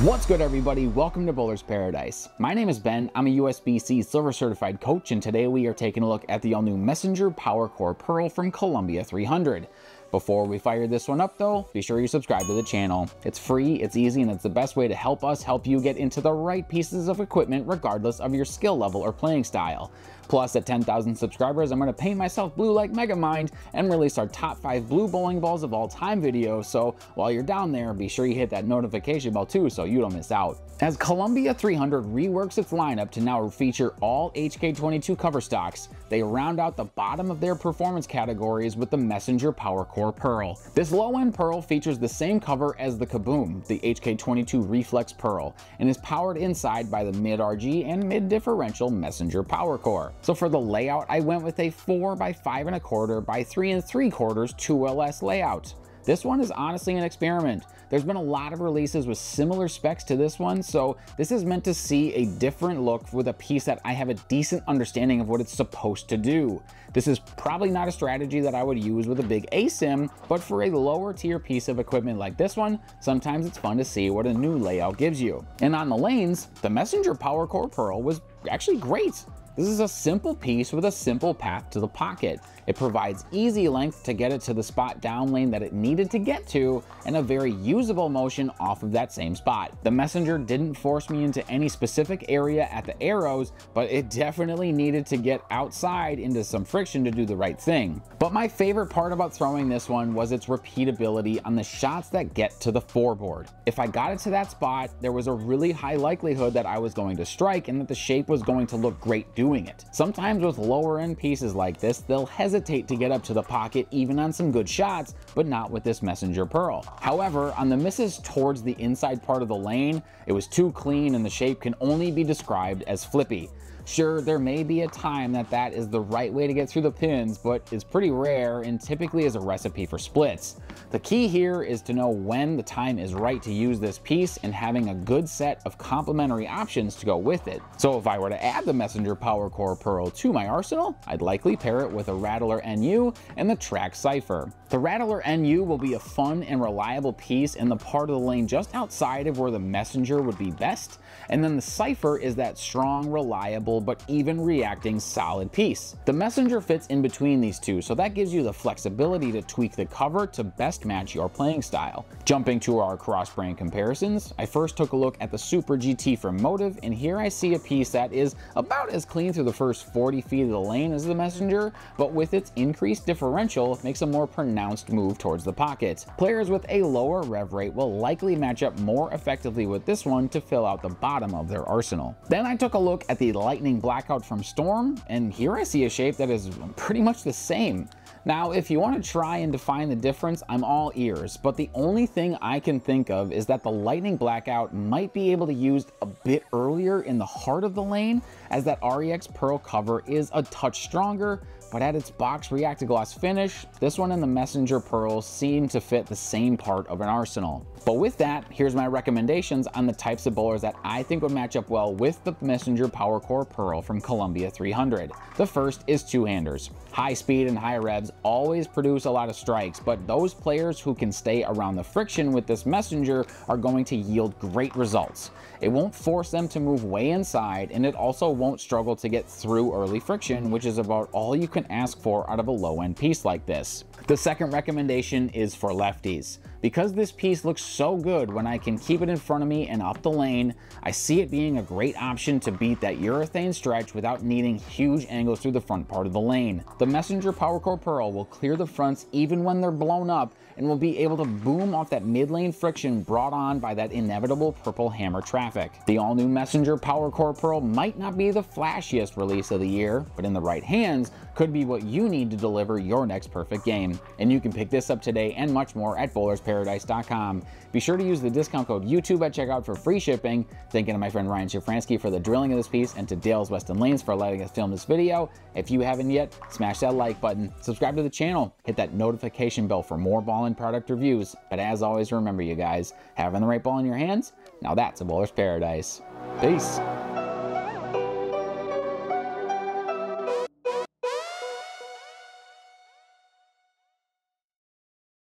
What's good, everybody? Welcome to Bowler's Paradise. My name is Ben. I'm a USB-C Silver Certified Coach, and today we are taking a look at the all-new Messenger Powercor Pearl from Columbia 300. Before we fire this one up though, be sure you subscribe to the channel. It's free, it's easy, and it's the best way to help us help you get into the right pieces of equipment regardless of your skill level or playing style. Plus, at 10,000 subscribers, I'm going to paint myself blue like Megamind and release our top 5 blue bowling balls of all time video, so while you're down there, be sure you hit that notification bell too so you don't miss out. As Columbia 300 reworks its lineup to now feature all HK22 cover stocks, they round out the bottom of their performance categories with the Messenger Powercor Pearl. This low-end Pearl features the same cover as the Kaboom, the HK22 Reflex Pearl, and is powered inside by the mid-RG and mid-differential Messenger Powercor. So for the layout, I went with a 4 by 5¼ by 3 3/4 2LS layout. This one is honestly an experiment. There's been a lot of releases with similar specs to this one, so this is meant to see a different look with a piece that I have a decent understanding of what it's supposed to do. This is probably not a strategy that I would use with a big ASIM, but for a lower tier piece of equipment like this one, sometimes it's fun to see what a new layout gives you. And on the lanes, the Messenger Powercor Pearl was actually great. This is a simple piece with a simple path to the pocket. It provides easy length to get it to the spot down lane that it needed to get to, and a very usable motion off of that same spot. The Messenger didn't force me into any specific area at the arrows, but it definitely needed to get outside into some friction to do the right thing. But my favorite part about throwing this one was its repeatability on the shots that get to the foreboard. If I got it to that spot, there was a really high likelihood that I was going to strike and that the shape was going to look great doing it. Sometimes with lower end pieces like this, they'll hesitate to get up to the pocket even on some good shots, but not with this Messenger Pearl. However, on the misses towards the inside part of the lane, it was too clean and the shape can only be described as flippy. Sure, there may be a time that is the right way to get through the pins, but it's pretty rare and typically is a recipe for splits. The key here is to know when the time is right to use this piece and having a good set of complementary options to go with it. So if I were to add the Messenger Powercor Pearl to my arsenal, I'd likely pair it with a Rattler NU and the Track Cypher. The Rattler NU will be a fun and reliable piece in the part of the lane just outside of where the Messenger would be best, and then the Cypher is that strong, reliable, but even reacting solid piece. The Messenger fits in between these two, so that gives you the flexibility to tweak the cover to best match your playing style. Jumping to our Crossbrand Comparisons, I first took a look at the Super GT from Motive, and here I see a piece that is about as clean through the first 40 feet of the lane as the Messenger, but with its increased differential, makes a more pronounced move towards the pocket. Players with a lower rev rate will likely match up more effectively with this one to fill out the bottom of their arsenal. Then I took a look at the Lightning Blackout from Storm, and here I see a shape that is pretty much the same. Now, if you want to try and define the difference, I'm all ears, but the only thing I can think of is that the Lightning Blackout might be able to be used a bit earlier in the heart of the lane, as that REX Pearl cover is a touch stronger, but at its box reactogloss finish, this one and the Messenger Pearl seem to fit the same part of an arsenal. But with that, here's my recommendations on the types of bowlers that I think would match up well with the Messenger Powercor Pearl from Columbia 300. The first is two-handers. High speed and high revs always produce a lot of strikes, but those players who can stay around the friction with this Messenger are going to yield great results. It won't force them to move way inside, and it also won't struggle to get through early friction, which is about all you can ask for out of a low-end piece like this. The second recommendation is for lefties. Because this piece looks so good when I can keep it in front of me and up the lane, I see it being a great option to beat that urethane stretch without needing huge angles through the front part of the lane. The Messenger Powercor Pearl will clear the fronts even when they're blown up, and will be able to boom off that mid-lane friction brought on by that inevitable purple hammer traffic. The all-new Messenger Powercor Pearl might not be the flashiest release of the year, but in the right hands, could be what you need to deliver your next perfect game. And you can pick this up today and much more at bowlersparadise.com. Be sure to use the discount code YouTube at checkout for free shipping. Thanking to my friend Ryan Shafransky for the drilling of this piece, and to Dale's Weston Lanes for letting us film this video. If you haven't yet, smash that like button, subscribe to the channel, hit that notification bell for more ball and product reviews. But as always, remember you guys, having the right ball in your hands, now that's a bowler's paradise. Peace.